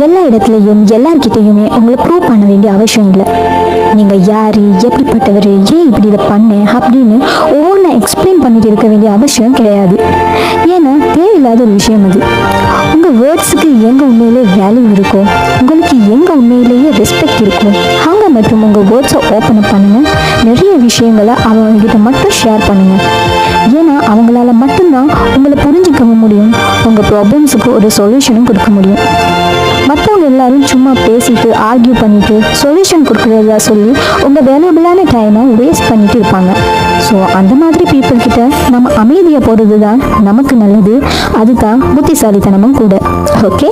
எல்லா இடத்துலையும் எல்லார்கிட்டையுமே உங்களை ப்ரூவ் பண்ண வேண்டிய அவசியம் இல்லை. நீங்கள் யார், எப்படிப்பட்டவர், ஏன் இப்படி இதை பண்ணேன் அப்படின்னு ஒவ்வொன்றா எக்ஸ்பிளைன் பண்ணிட்டு இருக்க வேண்டிய அவசியம் கிடையாது. ஏன்னா தேவையில்லாத ஒரு விஷயம் அது. உங்கள் வேர்ட்ஸுக்கு எங்கே உண்மையிலே வேல்யூ இருக்கும், உங்களுக்கு எங்கே உண்மையிலேயே ரெஸ்பெக்ட் இருக்கும், அங்கே மற்றும் உங்கள் வேர்ட்ஸை ஓப்பன் பண்ணுங்கள். நிறைய விஷயங்களை அவங்கக்கிட்ட மட்டும் ஷேர் பண்ணுங்கள். ஏன்னா அவங்களால மட்டும்தான் உங்களை புரிஞ்சுக்கவும் முடியும், உங்கள் ப்ராப்ளம்ஸுக்கு ஒரு சொல்யூஷனும் கொடுக்க முடியும். மற்றவங்க எல்லாரும் சும்மா பேசிட்டு ஆர்கியூ பண்ணிட்டு சொல்யூஷன் கொடுக்குறதா சொல்லி உங்கள் வேல்யூபிளான டைமை வேஸ்ட் பண்ணிட்டு இருப்பாங்க. ஸோ அந்த மாதிரி பீப்புள் கிட்ட நம்ம அமைதியாக போகிறது தான் நமக்கு நல்லது. அதுதான் புத்திசாலித்தனமும் கூட. ஓகே.